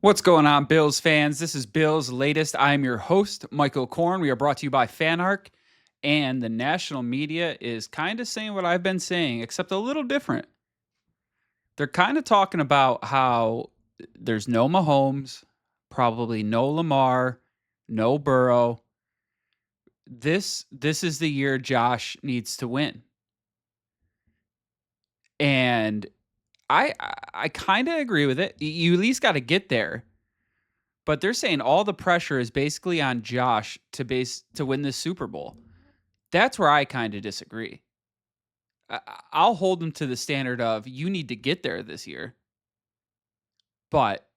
What's going on, Bills fans? This is Bills Latest. I'm your host, Michael Korn. We are brought to you by FanArc, and the national media is kind of saying what I've been saying, except a little different. They're kind of talking about how there's no Mahomes, probably no Lamar, no Burrow. This is the year Josh needs to win. And I kind of agree with it. You at least got to get there. But they're saying all the pressure is basically on Josh to win this Super Bowl. That's where I kind of disagree. I'll hold them to the standard of you need to get there this year. But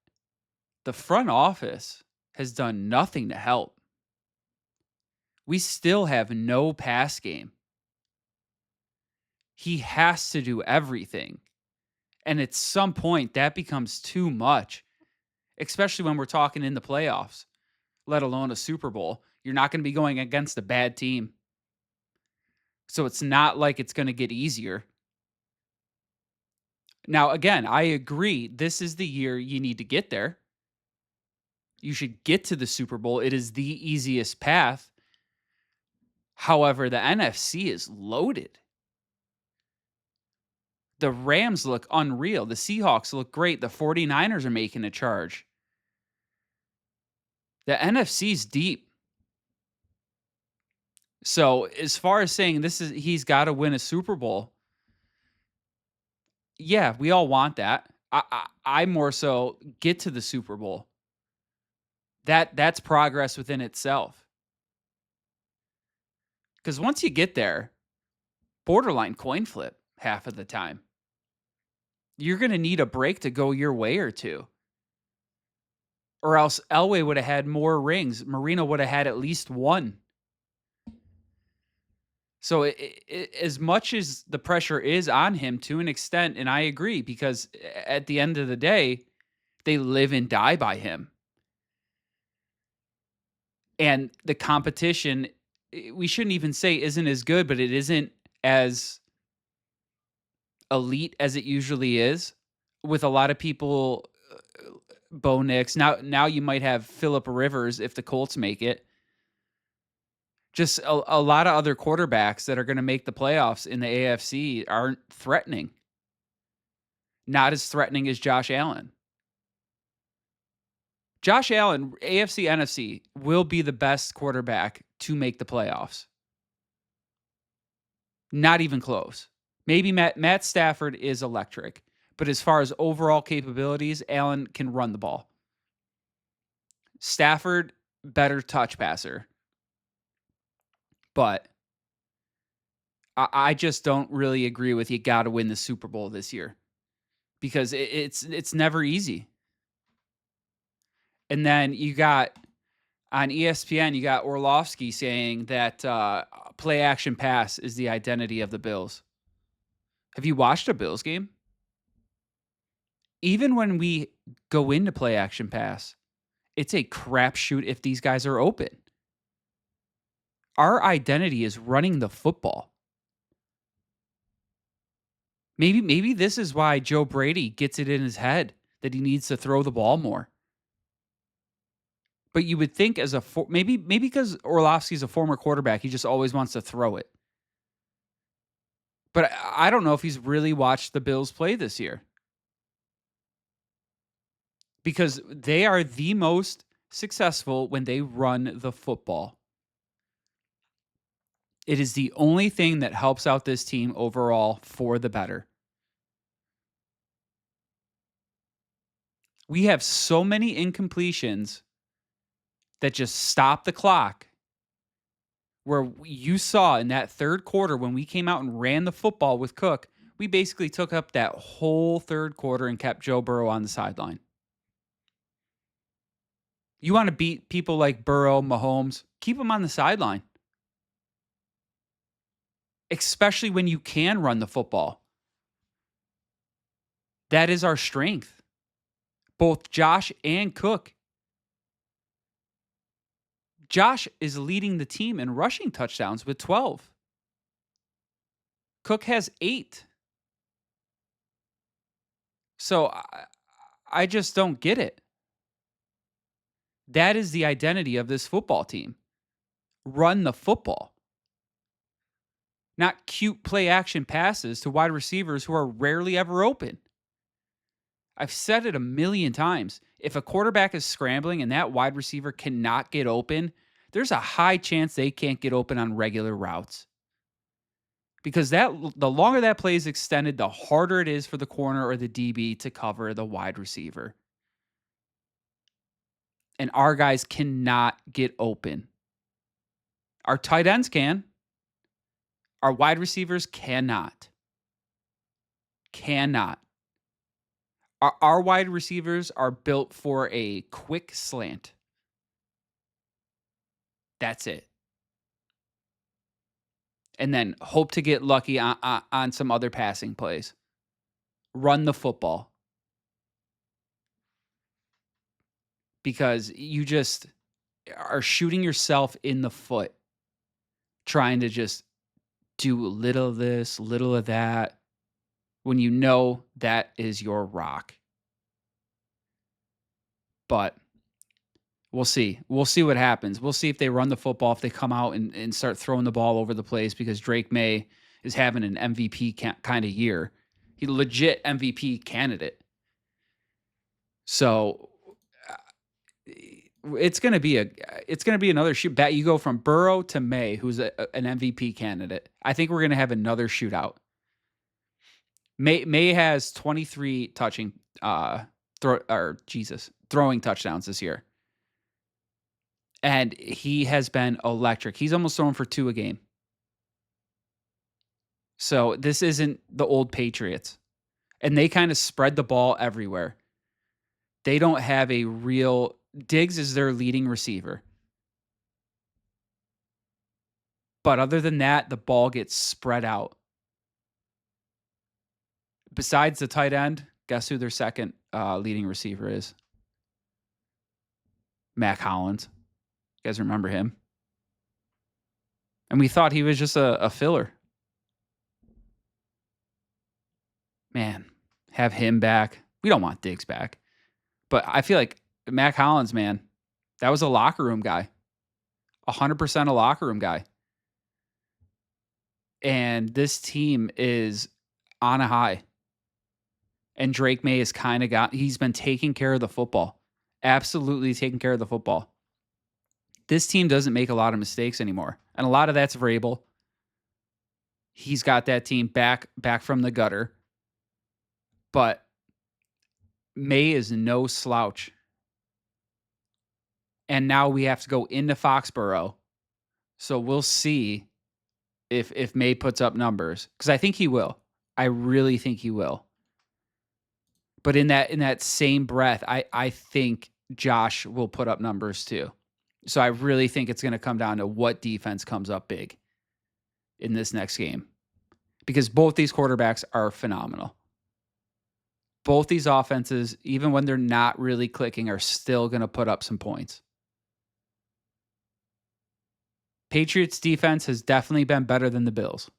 the front office has done nothing to help. We still have no pass game. He has to do everything. And at some point, that becomes too much, especially when we're talking in the playoffs, let alone a Super Bowl. You're not going to be going against a bad team. So it's not like it's going to get easier. Now, again, I agree. This is the year you need to get there. You should get to the Super Bowl. It is the easiest path. However, the NFC is loaded. The Rams look unreal. The Seahawks look great. The 49ers are making a charge. The NFC's deep. So, as far as saying he's got to win a Super Bowl, yeah, we all want that. I more so get to the Super Bowl. That's progress within itself. Because once you get there, borderline coin flip half of the time. You're going to need a break to go your way or two. Or else Elway would have had more rings. Marino would have had at least one. So as much as the pressure is on him to an extent, and I agree, because at the end of the day, they live and die by him. And the competition, we shouldn't even say isn't as good, but it isn't as elite as it usually is, with a lot of people. Bo Nix. Now you might have Phillip Rivers if the Colts make it. Just a lot of other quarterbacks that are going to make the playoffs in the AFC aren't threatening. Not as threatening as Josh Allen. Josh Allen, AFC, NFC, will be the best quarterback to make the playoffs. Not even close. Maybe Matt Stafford is electric, but as far as overall capabilities, Allen can run the ball. Stafford, better touch passer. But I just don't really agree with you got to win the Super Bowl this year, because it's never easy. And then you got on ESPN, you got Orlovsky saying that play action pass is the identity of the Bills. Have you watched a Bills game? Even when we go into play action pass, it's a crapshoot if these guys are open. Our identity is running the football. Maybe this is why Joe Brady gets it in his head that he needs to throw the ball more. But you would think maybe because Orlovsky's a former quarterback, he just always wants to throw it. But I don't know if he's really watched the Bills play this year, because they are the most successful when they run the football. It is the only thing that helps out this team overall for the better. We have so many incompletions that just stop the clock, where you saw in that third quarter when we came out and ran the football with Cook, we basically took up that whole third quarter and kept Joe Burrow on the sideline. You want to beat people like Burrow, Mahomes, keep them on the sideline. Especially when you can run the football. That is our strength. Both Josh and Cook. Josh is leading the team in rushing touchdowns with 12. Cook has 8. So I just don't get it. That is the identity of this football team. Run the football. Not cute play action passes to wide receivers who are rarely ever open. I've said it a million times. If a quarterback is scrambling and that wide receiver cannot get open, there's a high chance they can't get open on regular routes. Because the longer that play is extended, the harder it is for the corner or the DB to cover the wide receiver. And our guys cannot get open. Our tight ends can. Our wide receivers cannot. Cannot. Our wide receivers are built for a quick slant. That's it. And then hope to get lucky on some other passing plays. Run the football. Because you just are shooting yourself in the foot trying to just do a little of this, little of that, when you know that is your rock. But we'll see. We'll see what happens. We'll see if they run the football, if they come out and start throwing the ball over the place, because Drake May is having an MVP kind of year. He's a legit MVP candidate. So it's going to be another shoot back. You go from Burrow to May, who's an MVP candidate. I think we're going to have another shootout. May has 23 throwing touchdowns this year. And he has been electric. He's almost throwing for 2 a game. So this isn't the old Patriots. And they kind of spread the ball everywhere. They don't have a real... Diggs is their leading receiver. But other than that, the ball gets spread out. Besides the tight end, guess who their second leading receiver is? Mac Hollins. You guys remember him? And we thought he was just a filler. Man, have him back. We don't want Diggs back. But I feel like Mac Hollins, man, that was a locker room guy. 100% a locker room guy. And this team is on a high. And Drake May has he's been taking care of the football. Absolutely taking care of the football. This team doesn't make a lot of mistakes anymore. And a lot of that's Vrabel. He's got that team back from the gutter. But May is no slouch. And now we have to go into Foxborough. So we'll see if May puts up numbers. Because I think he will. I really think he will. But in that same breath, I think Josh will put up numbers too. So I really think it's going to come down to what defense comes up big in this next game. Because both these quarterbacks are phenomenal. Both these offenses, even when they're not really clicking, are still going to put up some points. Patriots defense has definitely been better than the Bills.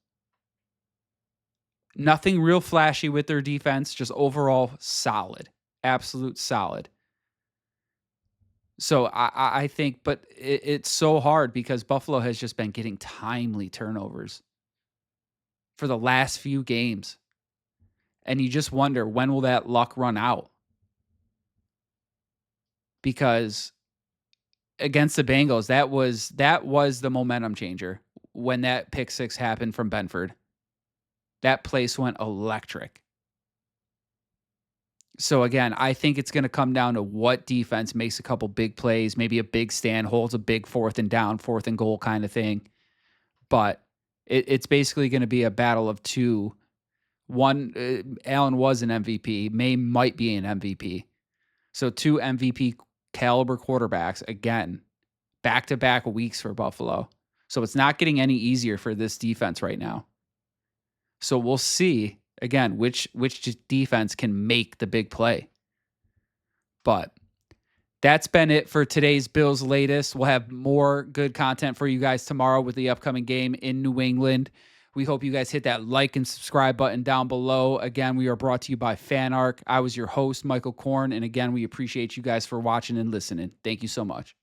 Nothing real flashy with their defense, just overall solid. Absolute solid. So I think, but it's so hard because Buffalo has just been getting timely turnovers for the last few games. And you just wonder, when will that luck run out? Because against the Bengals, that was the momentum changer when that pick six happened from Benford. That place went electric. So again, I think it's going to come down to what defense makes a couple big plays, maybe a big stand, holds a big 4th and down, 4th and goal kind of thing. But it's basically going to be a battle of two. One, Allen was an MVP. May might be an MVP. So 2 MVP caliber quarterbacks, again, back-to-back weeks for Buffalo. So it's not getting any easier for this defense right now. So we'll see, again, which defense can make the big play. But that's been it for today's Bills Latest. We'll have more good content for you guys tomorrow with the upcoming game in New England. We hope you guys hit that like and subscribe button down below. Again, we are brought to you by FanArc. I was your host, Michael Korn. And again, we appreciate you guys for watching and listening. Thank you so much.